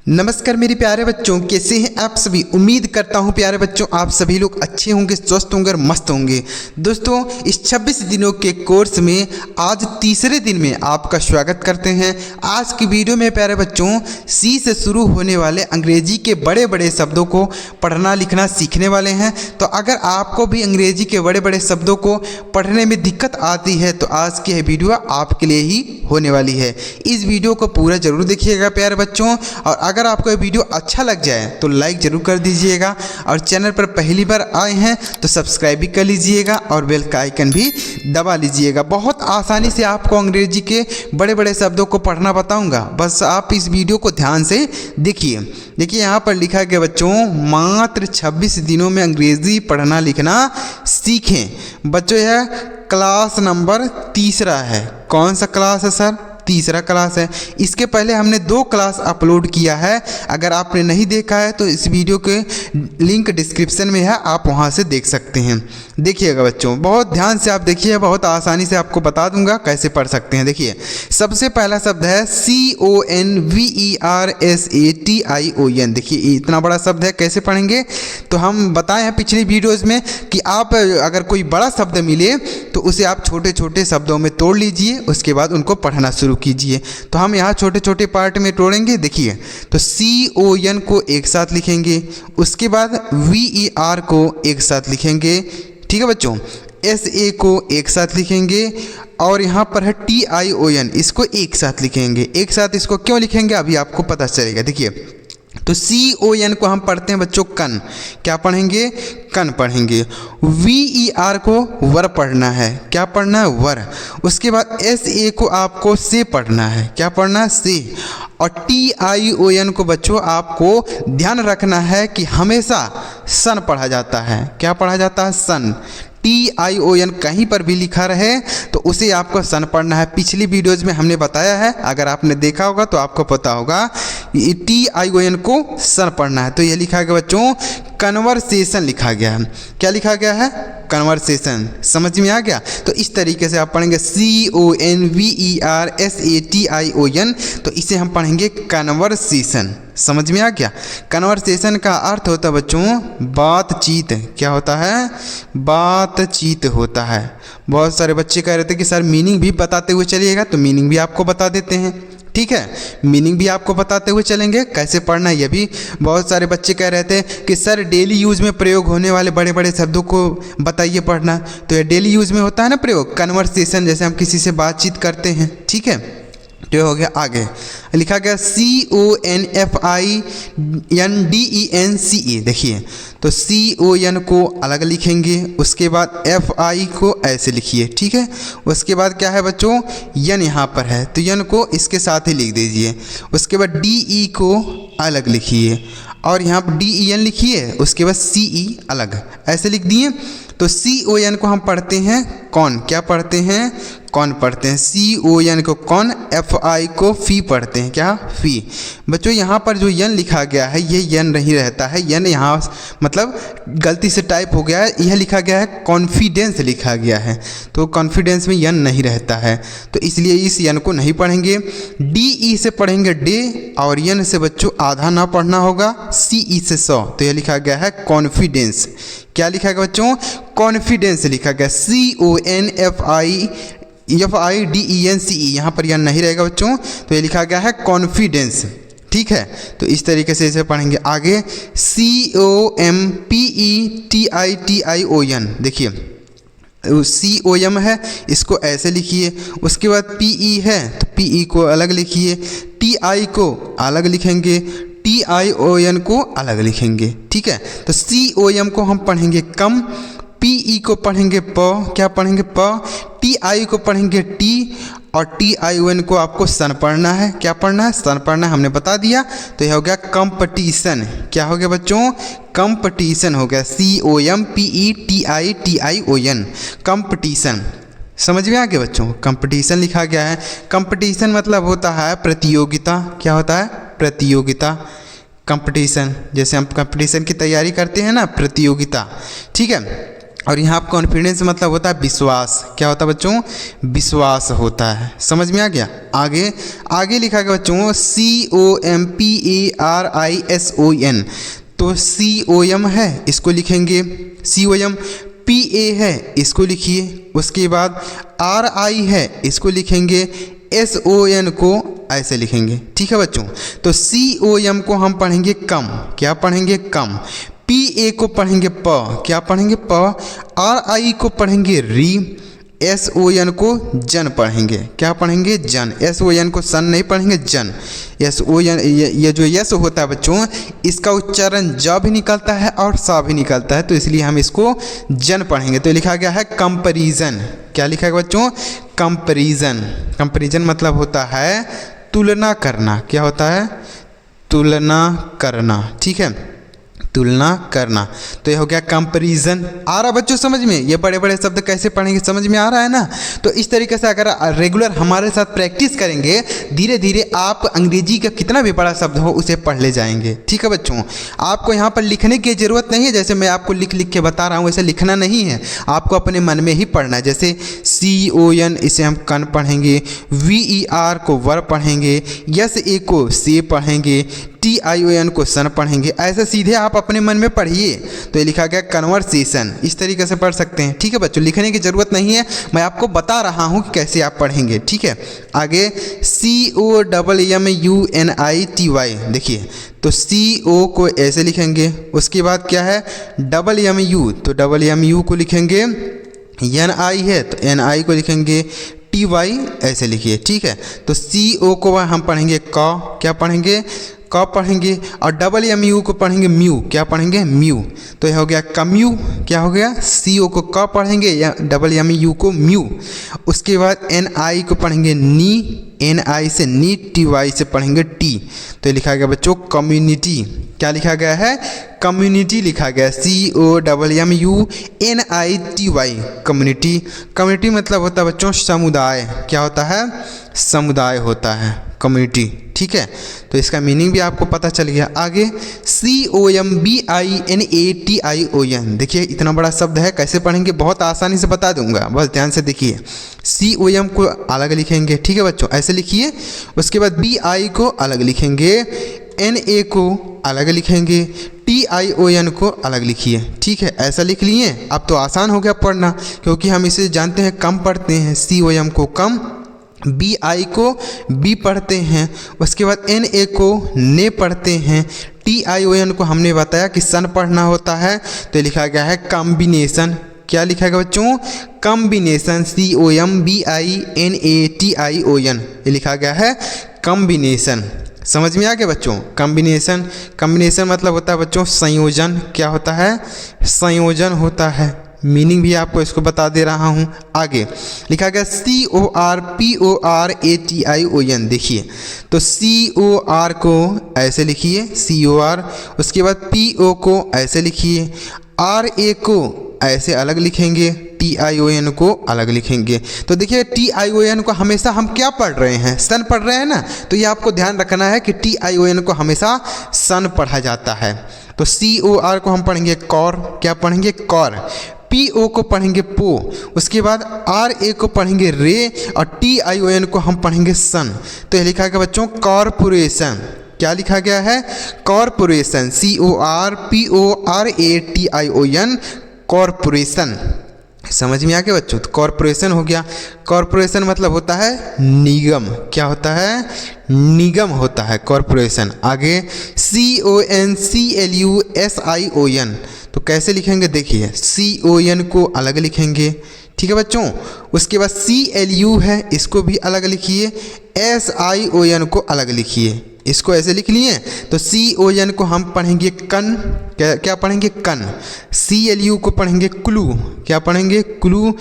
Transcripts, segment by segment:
नमस्कार मेरे प्यारे बच्चों, कैसे हैं आप सभी। उम्मीद करता हूं प्यारे बच्चों आप सभी लोग अच्छे होंगे, स्वस्थ होंगे और मस्त होंगे। दोस्तों इस 26 दिनों के कोर्स में आज तीसरे दिन में आपका स्वागत करते हैं। आज की वीडियो में प्यारे बच्चों सी से शुरू होने वाले अंग्रेजी के बड़े बड़े शब्दों को पढ़ना लिखना सीखने वाले हैं। तो अगर आपको भी अंग्रेजी के बड़े बड़े शब्दों को पढ़ने में दिक्कत आती है तो आज की यह वीडियो आपके लिए ही होने वाली है। इस वीडियो को पूरा जरूर देखिएगा प्यारे बच्चों, और अगर आपको ये वीडियो अच्छा लग जाए तो लाइक ज़रूर कर दीजिएगा, और चैनल पर पहली बार आए हैं तो सब्सक्राइब भी कर लीजिएगा और बेल का आइकन भी दबा लीजिएगा। बहुत आसानी से आपको अंग्रेजी के बड़े बड़े शब्दों को पढ़ना बताऊंगा, बस आप इस वीडियो को ध्यान से देखिए। देखिए यहाँ पर लिखा गया बच्चों, मात्र 26 दिनों में अंग्रेजी पढ़ना लिखना सीखें। बच्चों यह क्लास नंबर तीसरा है। कौन सा क्लास है सर? तीसरा क्लास है। इसके पहले हमने 2 क्लास अपलोड किया है। अगर आपने नहीं देखा है तो इस वीडियो के लिंक डिस्क्रिप्शन में है, आप वहां से देख सकते हैं। देखिएगा बच्चों, बहुत ध्यान से आप देखिए, बहुत आसानी से आपको बता दूंगा कैसे पढ़ सकते हैं। देखिए सबसे पहला शब्द है CONVERSATION। देखिए इतना बड़ा शब्द है, कैसे पढ़ेंगे? तो हम बताए हैं पिछली वीडियोज़ में कि आप अगर कोई बड़ा शब्द मिले तो उसे आप छोटे छोटे शब्दों में तोड़ लीजिए, उसके बाद उनको पढ़ना शुरू कीजिए। तो हम यहाँ छोटे छोटे पार्ट में तोड़ेंगे। देखिए तो CON को एक साथ लिखेंगे, उसके बाद VER को एक साथ लिखेंगे, ठीक है बच्चों। SA को एक साथ लिखेंगे, और यहाँ पर है TION, इसको एक साथ लिखेंगे। एक साथ इसको क्यों लिखेंगे अभी आपको पता चलेगा। देखिए तो CON को हम पढ़ते हैं बच्चों कन। क्या पढ़ेंगे? कन पढ़ेंगे। VER को वर पढ़ना है। क्या पढ़ना है? वर। उसके बाद SA को आपको से पढ़ना है। क्या पढ़ना है? से। और TION को बच्चों आपको ध्यान रखना है कि हमेशा सन पढ़ा जाता है। क्या पढ़ा जाता है? सन। TION कहीं पर भी लिखा रहे तो उसे आपको सन पढ़ना है। पिछली वीडियोज़ में हमने बताया है, अगर आपने देखा होगा तो आपको पता होगा TION को सन पढ़ना है। तो ये लिखा गया बच्चों कन्वर्सेशन लिखा गया है। क्या लिखा गया है? कन्वर्सेशन। समझ में आ गया? तो इस तरीके से आप पढ़ेंगे CONVERSATION, तो इसे हम पढ़ेंगे कन्वर्सेशन। समझ में आ गया? कन्वर्सेशन का अर्थ होता है बच्चों बातचीत। क्या होता है? बातचीत होता है। बहुत सारे बच्चे कह रहे थे कि सर मीनिंग भी बताते हुए चलिएगा, तो मीनिंग भी आपको बता देते हैं, ठीक है। मीनिंग भी आपको बताते हुए चलेंगे, कैसे पढ़ना है ये भी। बहुत सारे बच्चे कह रहे थे कि सर डेली यूज़ में प्रयोग होने वाले बड़े बड़े शब्दों को बताइए पढ़ना। तो ये डेली यूज़ में होता है ना प्रयोग, कन्वर्सेशन, जैसे हम किसी से बातचीत करते हैं, ठीक है। तो हो गया। आगे लिखा गया CONFINDENCE। देखिए तो CON को अलग लिखेंगे, उसके बाद FI को ऐसे लिखिए, ठीक है। उसके बाद क्या है बच्चों? यन यहाँ पर है तो यन को इसके साथ ही लिख दीजिए। उसके बाद DE को अलग लिखिए, और यहाँ पर DEN लिखिए, उसके बाद CE अलग, ऐसे लिख दिए। तो CON को हम पढ़ते हैं कौन। क्या पढ़ते हैं? कौन पढ़ते हैं। CON को कौन, FI को फी पढ़ते हैं। क्या? फी। बच्चों यहाँ पर जो यन लिखा गया है ये यन नहीं रहता है, यन यहाँ मतलब गलती से टाइप हो गया है। यह लिखा गया है कॉन्फिडेंस लिखा गया है, तो कॉन्फिडेंस में यन नहीं रहता है, तो इसलिए इस यन को नहीं पढ़ेंगे। DE से पढ़ेंगे डे, और यन से बच्चों आधा ना पढ़ना होगा। CE से 100, तो यह लिखा गया है कॉन्फिडेंस। क्या लिखा गया बच्चों? कॉन्फिडेंस लिखा गया। CONFIDENCE, यहाँ पर यह नहीं रहेगा बच्चों, तो ये लिखा गया है कॉन्फिडेंस, ठीक है। तो इस तरीके से इसे पढ़ेंगे। आगे COMPETITION। देखिए COM है, इसको ऐसे लिखिए। उसके बाद PE है तो PE को अलग लिखिए, TI को अलग लिखेंगे, TION को अलग लिखेंगे, ठीक है। तो COM को हम पढ़ेंगे कम, PE को पढ़ेंगे प। क्या पढ़ेंगे? प। TI को पढ़ेंगे टी, और TION को आपको सन पढ़ना है। क्या पढ़ना है? सन पढ़ना है, हमने बता दिया। तो यह हो गया कंपटीशन। क्या हो गया बच्चों? कंपटीशन हो गया। COMPETITION, competition. समझ में आ गया बच्चों? कंपटीशन लिखा गया है। कंपटीशन मतलब होता है प्रतियोगिता। क्या होता है? प्रतियोगिता। कंपटीशन, जैसे हम कंपटीशन की तैयारी करते हैं ना, प्रतियोगिता, ठीक है। और यहाँ कॉन्फिडेंस मतलब होता है विश्वास। क्या होता है बच्चों? विश्वास होता है। समझ में आ गया? आगे आगे लिखा गया बच्चों COMPARISON। तो COM है, इसको लिखेंगे COM। PA है, इसको लिखिए। उसके बाद RI है, इसको लिखेंगे। SON को ऐसे लिखेंगे। ठीक है बच्चों? तो COM को हम पढ़ेंगे कम। क्या पढ़ेंगे? कम। PA को पढ़ेंगे प। क्या पढ़ेंगे? प। RI को पढ़ेंगे री। SON को जन पढ़ेंगे। क्या पढ़ेंगे? जन। SON को सन नहीं पढ़ेंगे, जन। SON ये जो यस होता है बच्चों, इसका उच्चारण ज भी निकलता है और सा भी निकलता है, तो इसलिए हम इसको जन पढ़ेंगे। तो लिखा गया है कंपैरिजन। क्या लिखा गया बच्चों? कंपैरिजन। कंपैरिजन मतलब होता है तुलना करना। क्या होता है? तुलना करना। ठीक है, तुलना करना। तो ये हो गया कंपैरिजन। आ रहा बच्चों समझ में? ये बड़े बड़े शब्द कैसे पढ़ेंगे समझ में आ रहा है ना? तो इस तरीके से अगर रेगुलर हमारे साथ प्रैक्टिस करेंगे, धीरे धीरे आप अंग्रेजी का कितना भी बड़ा शब्द हो उसे पढ़ ले जाएंगे। ठीक है बच्चों? आपको यहाँ पर लिखने की ज़रूरत नहीं है, जैसे मैं आपको लिख लिख के बता रहा हूँ वैसे लिखना नहीं है, आपको अपने मन में ही पढ़ना है। जैसे CON, इसे हम कन पढ़ेंगे। VER को वर पढ़ेंगे। SA को से पढ़ेंगे। TION को सन पढ़ेंगे। ऐसे सीधे आप अपने मन में पढ़िए। तो ये लिखा गया कन्वर्सेशन। इस तरीके से पढ़ सकते हैं। ठीक है बच्चों? लिखने की ज़रूरत नहीं है, मैं आपको बता रहा हूँ कि कैसे आप पढ़ेंगे। ठीक है? आगे COMMUNITY। देखिए, तो CO को ऐसे लिखेंगे। उसके बाद क्या है? MMU, तो MMU को लिखेंगे। NI है तो NI को लिखेंगे। TY ऐसे लिखिए। ठीक है? तो CO को हम पढ़ेंगे क। क्या पढ़ेंगे? क पढ़ेंगे। और MMU को पढ़ेंगे म्यू। क्या पढ़ेंगे? म्यू। तो यह हो गया कम्यू। क्या हो गया? CO को क पढ़ेंगे या MMU को म्यू। उसके बाद NI को पढ़ेंगे नी। NI से नी। TY से पढ़ेंगे टी। तो ये लिखा गया बच्चों कम्युनिटी। क्या लिखा गया है? कम्युनिटी लिखा गया। COMMUNITY community. कम्युनिटी मतलब होता है बच्चों समुदाय। क्या होता है? समुदाय होता है कम्युनिटी। ठीक है? तो इसका मीनिंग भी आपको पता चल गया। आगे COMBINATION। देखिए इतना बड़ा शब्द है, कैसे पढ़ेंगे बहुत आसानी से बता दूंगा, बस ध्यान से देखिए। COM को अलग लिखेंगे। ठीक है बच्चों? ऐसे लिखिए। उसके बाद BI को अलग लिखेंगे। NA को अलग लिखेंगे। TION को अलग लिखिए। ठीक है? ऐसा लिख लिए। अब तो आसान हो गया पढ़ना, क्योंकि हम इसे जानते हैं कम पढ़ते हैं। COM को कम, BI को बी पढ़ते हैं। उसके बाद NA को ने पढ़ते हैं। TION को हमने बताया कि सन पढ़ना होता है, तो लिखा गया है कॉम्बिनेशन। क्या लिखा गया बच्चों? कॉम्बिनेशन। COMBINATION ये लिखा गया है कॉम्बिनेशन। समझ में आ गया बच्चों? कॉम्बिनेशन। कॉम्बिनेशन मतलब होता है बच्चों संयोजन। क्या होता है? संयोजन होता है। मीनिंग भी आपको इसको बता दे रहा हूँ। आगे लिखा गया CORPORATION। देखिए, तो COR को ऐसे लिखिए COR। उसके बाद PO को ऐसे लिखिए। RA को ऐसे अलग लिखेंगे। TION को अलग लिखेंगे। तो देखिए TION को हमेशा हम क्या पढ़ रहे हैं? सन पढ़ रहे हैं ना, तो ये आपको ध्यान रखना है कि TION को हमेशा सन पढ़ा जाता है। तो COR को हम पढ़ेंगे कॉर। क्या पढ़ेंगे? कॉर। PO को पढ़ेंगे पो। उसके बाद RA को पढ़ेंगे रे। और TION को हम पढ़ेंगे सन। तो यह लिखा गया बच्चों कॉरपोरेशन। क्या लिखा गया है? कॉरपोरेशन। CORPORATION corporation. समझ में आ गया बच्चों? तो कॉरपोरेशन हो गया। कॉरपोरेशन मतलब होता है निगम। क्या होता है? निगम होता है कॉरपोरेशन। आगे CONCLUSION। तो कैसे लिखेंगे? देखिए, CON को अलग लिखेंगे। ठीक है बच्चों? उसके बाद CLU है, इसको भी अलग लिखिए। SION को अलग लिखिए। इसको ऐसे लिख लिए। तो CON को हम पढ़ेंगे कन। क्या पढ़ेंगे? कन। CLU को पढ़ेंगे क्लू। क्या पढ़ेंगे? क्लू।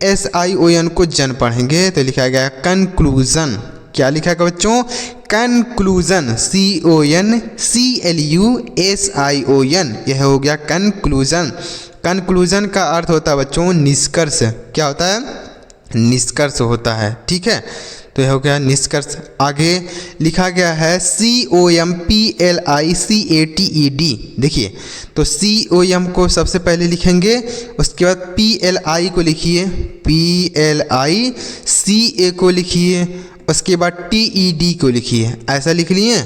SION को जन पढ़ेंगे। तो लिखा गया कंक्लूजन। क्या लिखा गया बच्चों? कंक्लूजन। CONCLUSION यह हो गया कंक्लूजन। कंक्लूजन का अर्थ होता है बच्चों निष्कर्ष। क्या होता है? निष्कर्ष होता है। ठीक है? तो यह हो गया निष्कर्ष। आगे लिखा गया है COMPLICATED। देखिए तो COM को सबसे पहले लिखेंगे, उसके बाद PLI को लिखिए, PLICA को लिखिए, उसके बाद TED को लिखिए। ऐसा लिख लिए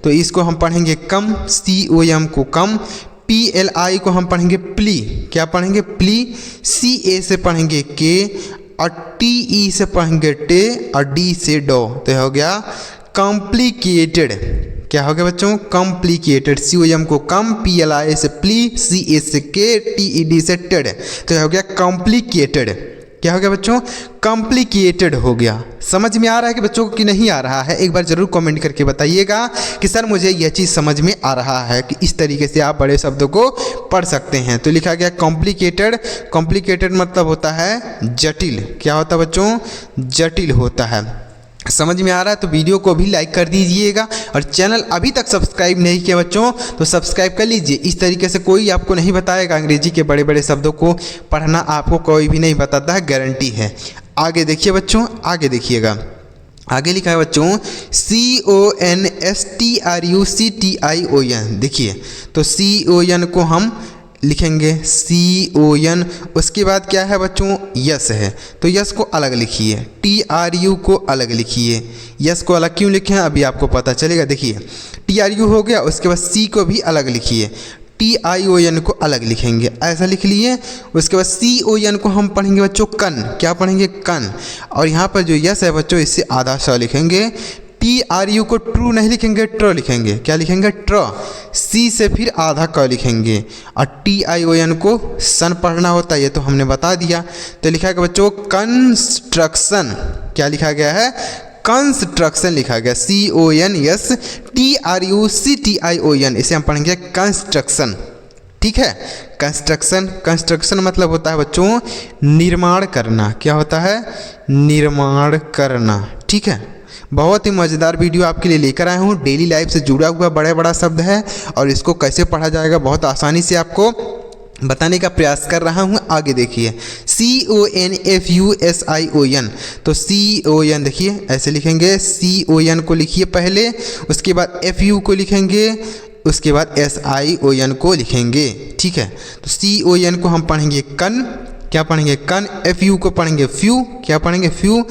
तो इसको हम पढ़ेंगे कम, COM को कम, PLI को हम पढ़ेंगे प्ली, क्या पढ़ेंगे प्ली, CA से पढ़ेंगे के, और TE से पढ़ेंगे टे, और D से डो। तो हो गया कॉम्प्लिकेटेड। क्या हो गया बच्चों? कॉम्प्लिकेटेड। COM को कम, PLI से प्ली, CA से के, TED से टेड। तो हो गया कॉम्प्लिकेटेड। क्या हो गया बच्चों? कॉम्प्लिकेटेड हो गया। समझ में आ रहा है कि बच्चों को कि नहीं आ रहा है? एक बार ज़रूर कमेंट करके बताइएगा कि सर मुझे यह चीज़ समझ में आ रहा है, कि इस तरीके से आप बड़े शब्दों को पढ़ सकते हैं। तो लिखा गया कॉम्प्लिकेटेड। कॉम्प्लिकेटेड मतलब होता है जटिल। क्या होता है बच्चों? जटिल होता है। समझ में आ रहा है तो वीडियो को भी लाइक कर दीजिएगा, और चैनल अभी तक सब्सक्राइब नहीं किया बच्चों तो सब्सक्राइब कर लीजिए। इस तरीके से कोई आपको नहीं बताएगा, अंग्रेजी के बड़े बड़े शब्दों को पढ़ना आपको कोई भी नहीं बताता है, गारंटी है। आगे देखिए बच्चों, आगे देखिएगा, आगे लिखा है बच्चों CONSTRUCTION। देखिए तो CON को हम लिखेंगे CON, उसके बाद क्या है बच्चों? यस है, तो यस को अलग लिखिए, TRU को अलग लिखिए। यस को अलग क्यों लिखे हैं अभी आपको पता चलेगा। देखिए TRU हो गया, उसके बाद C को भी अलग लिखिए, TION को अलग लिखेंगे। ऐसा लिख लिए। उसके बाद CON को हम पढ़ेंगे बच्चों कन। क्या पढ़ेंगे? कन। और यहाँ पर जो यस है बच्चों इससे आधा स लिखेंगे। TRU को ट्रू नहीं लिखेंगे, ट्र लिखेंगे। क्या लिखेंगे? ट्र। C से फिर आधा क लिखेंगे, और TION को सन पढ़ना होता है, ये तो हमने बता दिया। तो लिखा गया बच्चों कंस्ट्रक्शन। क्या लिखा गया है? कंस्ट्रक्शन लिखा गया, CONSTRUCTION। इसे हम पढ़ेंगे कंस्ट्रक्शन। ठीक है, कंस्ट्रक्शन। कंस्ट्रक्शन मतलब होता है बच्चों निर्माण करना। क्या होता है? निर्माण करना। ठीक है, बहुत ही मज़ेदार वीडियो आपके लिए लेकर आया हूँ। डेली लाइफ से जुड़ा हुआ बड़ा सब्द है, और इसको कैसे पढ़ा जाएगा बहुत आसानी से आपको बताने का प्रयास कर रहा हूँ। आगे देखिए CONFUSION। तो CON देखिए ऐसे लिखेंगे, CON को लिखिए पहले, उसके बाद FU को लिखेंगे, उसके बाद SION को लिखेंगे। ठीक है, तो CON को हम पढ़ेंगे कन। क्या पढ़ेंगे? कन। FU को पढ़ेंगे फ्यू। क्या पढ़ेंगे? फ्यू।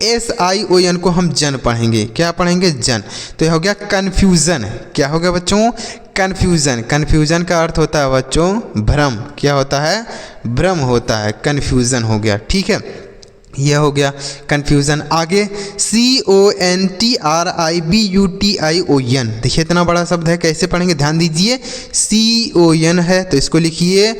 SION को हम जन पढ़ेंगे। क्या पढ़ेंगे? जन। तो यह हो गया कन्फ्यूज़न। क्या हो गया बच्चों? कन्फ्यूज़न। कन्फ्यूज़न का अर्थ होता है बच्चों भ्रम। क्या होता है? भ्रम होता है, कन्फ्यूज़न हो गया। ठीक है, यह हो गया कन्फ्यूज़न। आगे CONTRIBUTION। देखिए इतना बड़ा शब्द है, कैसे पढ़ेंगे ध्यान दीजिए। CON है तो इसको लिखिए,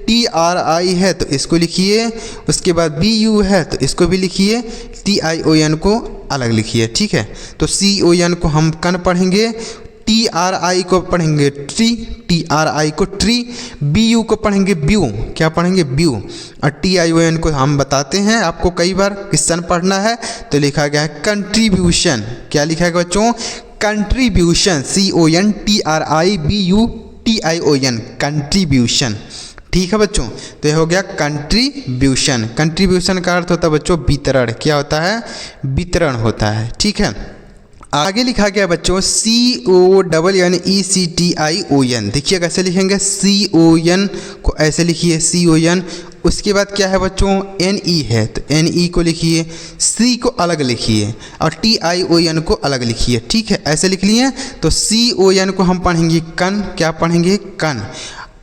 TRI है तो इसको लिखिए, उसके बाद BU है तो इसको भी लिखिए, TION को अलग लिखिए। ठीक है, तो CON को हम कन पढ़ेंगे, TRI को पढ़ेंगे ट्री, TRI को ट्री, BU को पढ़ेंगे ब्यू। क्या पढ़ेंगे? ब्यू। और TION को हम बताते हैं आपको कई बार क्वेश्चन पढ़ना है, तो लिखा गया है कंट्रीब्यूशन। क्या लिखा है बच्चों? कंट्रीब्यूशन। CONTRIBUTION, contribution. ठीक है बच्चों, तो यह हो गया कंट्रीब्यूशन। कंट्रीब्यूशन का अर्थ होता है बच्चों वितरण। क्या होता है? वितरण होता है। ठीक है, आगे लिखा गया बच्चों CONNECTION। देखिए कैसे लिखेंगे, CON को ऐसे लिखिए, CON। उसके बाद क्या है बच्चों? NE है तो NE को लिखिए, C को अलग लिखिए, और TION को अलग लिखिए। ठीक है, ऐसे लिख लिए। तो CON को हम पढ़ेंगे कन। क्या पढ़ेंगे? कन।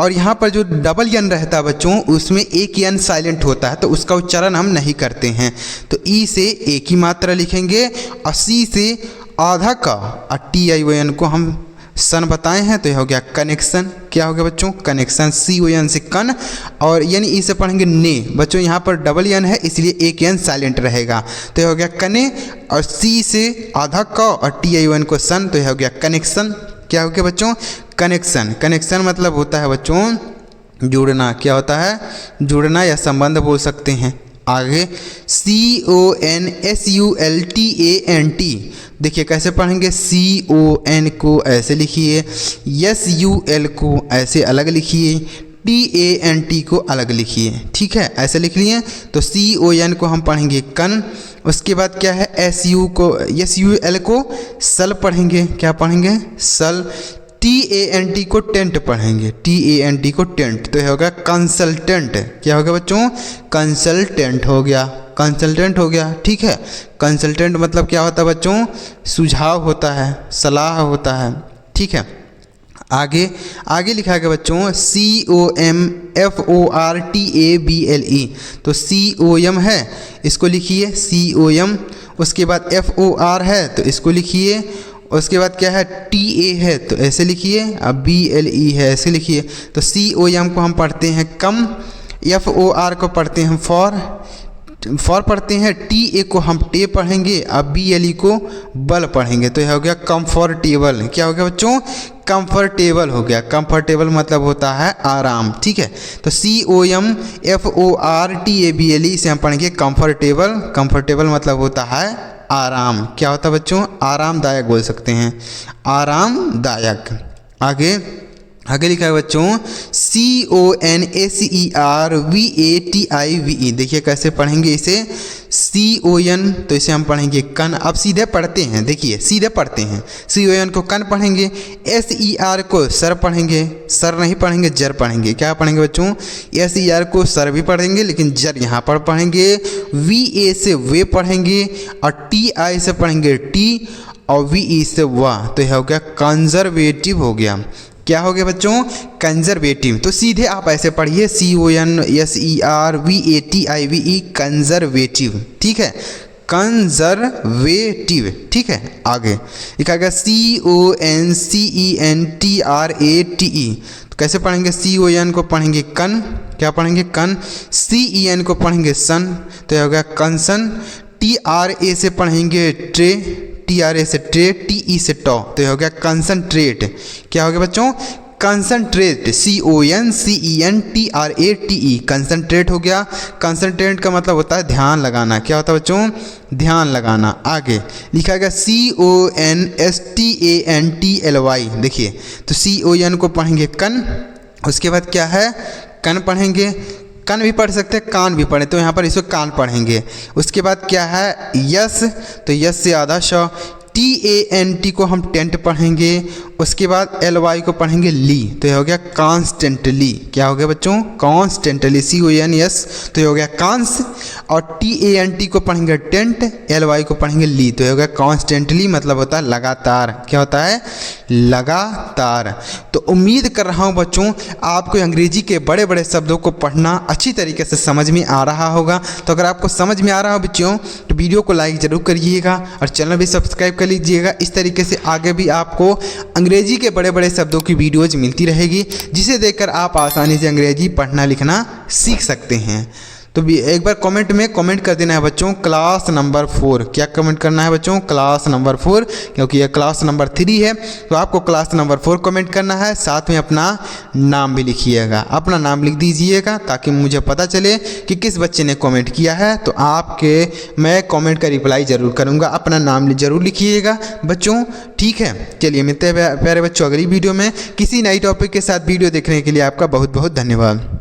और यहाँ पर जो डबल यन रहता है बच्चों उसमें एक यन साइलेंट होता है, तो उसका उच्चारण हम नहीं करते हैं। तो ई से एक ही मात्रा लिखेंगे, और सी से आधा का, और TION को हम सन बताए हैं, तो यह हो गया कनेक्शन। क्या हो गया बच्चों? कनेक्शन। CON से कन, और यानी ई से पढ़ेंगे ने। बच्चों यहाँ पर डबल यन है इसलिए एक यन साइलेंट रहेगा, तो यह हो गया कने। और C से आधा का और TION को सन, तो यह हो गया कनेक्शन। क्या हो गया बच्चों? कनेक्शन। कनेक्शन मतलब होता है बच्चों जुड़ना। क्या होता है? जुड़ना या संबंध बोल सकते हैं। आगे CONSULTANT। देखिए कैसे पढ़ेंगे, CON को ऐसे लिखिए, SUL को ऐसे अलग लिखिए, TANT को अलग लिखिए। ठीक है, ऐसे लिख लिए। तो CON को हम पढ़ेंगे कन, उसके बाद क्या है, SUL को सल पढ़ेंगे। क्या पढ़ेंगे? सल। TANT को टेंट पढ़ेंगे। TANT को टेंट, तो ये होगा कंसल्टेंट। क्या हो गया बच्चों? कंसल्टेंट हो गया। कंसल्टेंट हो गया, ठीक है। कंसल्टेंट मतलब क्या होता है बच्चों? सुझाव होता है, सलाह होता है, ठीक है। आगे लिखा गया बच्चों COMFORTABLE। तो COM है, इसको लिखिए COM। उसके बाद FOR है तो इसको लिखिए। उसके बाद क्या है, TA है तो ऐसे लिखिए। अब BLE है ऐसे लिखिए। तो COM को हम पढ़ते हैं कम, FOR को पढ़ते हैं फॉर पढ़ते हैं, TA को हम टे पढ़ेंगे, अब BLE को बल पढ़ेंगे। तो यह हो गया कंफर्टेबल। क्या हो गया बच्चों? कंफर्टेबल हो गया। कंफर्टेबल मतलब होता है आराम, ठीक है। तो COMFORTABLE से हम पढ़ेंगे कंफर्टेबल। कंफर्टेबल मतलब होता है आराम। क्या होता है बच्चों? आरामदायक बोल सकते हैं, आरामदायक। आगे लिखा है बच्चों CONACERVATIVE। देखिए कैसे पढ़ेंगे इसे। CON तो इसे हम पढ़ेंगे कन। अब सीधे पढ़ते हैं, देखिए सीधे पढ़ते हैं। CON को कन पढ़ेंगे, SER को सर पढ़ेंगे। सर नहीं पढ़ेंगे, जर पढ़ेंगे। क्या पढ़ेंगे बच्चों? SER को सर भी पढ़ेंगे लेकिन जर यहाँ पर पढ़ेंगे। VA से वे पढ़ेंगे और TI से पढ़ेंगे टी और VE से वाह। तो यह हो गया कंजर्वेटिव हो गया। क्या हो गया बच्चों? कंजर्वेटिव। तो सीधे आप ऐसे पढ़िए CONSERVATIVE कंजर्वेटिव, ठीक है। कंजर्वेटिव, ठीक है। आगे लिखा गया CONCENTRATE। तो कैसे पढ़ेंगे? CON को पढ़ेंगे कन। क्या पढ़ेंगे? कन। CEN को पढ़ेंगे सन, तो यह हो गया कंसन। TRA से पढ़ेंगे ट्रे, TRA से ट्रे, TE से टॉ, तो यह हो गया कंसंट्रेट। क्या हो गया बच्चों? कंसंट्रेट। CONCENTRATE कंसंट्रेट हो गया। कंसंट्रेट का मतलब होता है ध्यान लगाना। क्या होता है बच्चों? ध्यान लगाना। आगे लिखा गया CONSTANTLY। देखिए तो CON को पढ़ेंगे कन। उसके बाद क्या है? कन पढ़ेंगे। कन भी पढ़ सकते हैं, कान भी पढ़े, तो यहाँ पर इसको कान पढ़ेंगे। उसके बाद क्या है? यस, तो यस से आधा श। TANT को हम टेंट पढ़ेंगे। उसके बाद LY को पढ़ेंगे ली, तो यह हो गया कॉन्स्टेंटली। क्या हो गया बच्चों? कॉन्स्टेंटली। CONS तो यह हो गया कांस। और TANT को पढ़ेंगे टेंट, LY को पढ़ेंगे ली, तो यह हो गया कॉन्स्टेंटली मतलब होता है लगातार। क्या होता है? लगातार। तो उम्मीद कर रहा हूँ बच्चों आपको अंग्रेजी के बड़े बड़े शब्दों को पढ़ना अच्छी तरीके से समझ में आ रहा होगा। तो अगर आपको समझ में आ रहा हो बच्चों तो वीडियो को लाइक ज़रूर करिएगा और चैनल भी सब्सक्राइब कर लीजिएगा। इस तरीके से आगे भी आपको अंग्रेजी के बड़े बड़े शब्दों की वीडियोज़ मिलती रहेगी, जिसे देखकर आप आसानी से अंग्रेजी पढ़ना लिखना सीख सकते हैं। तो एक बार कमेंट में कमेंट कर देना है बच्चों क्लास नंबर 4। क्या कमेंट करना है बच्चों? क्लास नंबर 4, क्योंकि यह क्लास नंबर 3 है तो आपको क्लास नंबर 4 कमेंट करना है। साथ में अपना नाम भी लिखिएगा, अपना नाम लिख दीजिएगा ताकि मुझे पता चले कि किस बच्चे ने कमेंट किया है। तो मैं कमेंट का रिप्लाई ज़रूर करूँगा। अपना नाम ज़रूर लिखिएगा बच्चों, ठीक है। चलिए मिलते हैं प्यारे बच्चों अगली वीडियो में किसी नई टॉपिक के साथ। वीडियो देखने के लिए आपका बहुत बहुत धन्यवाद।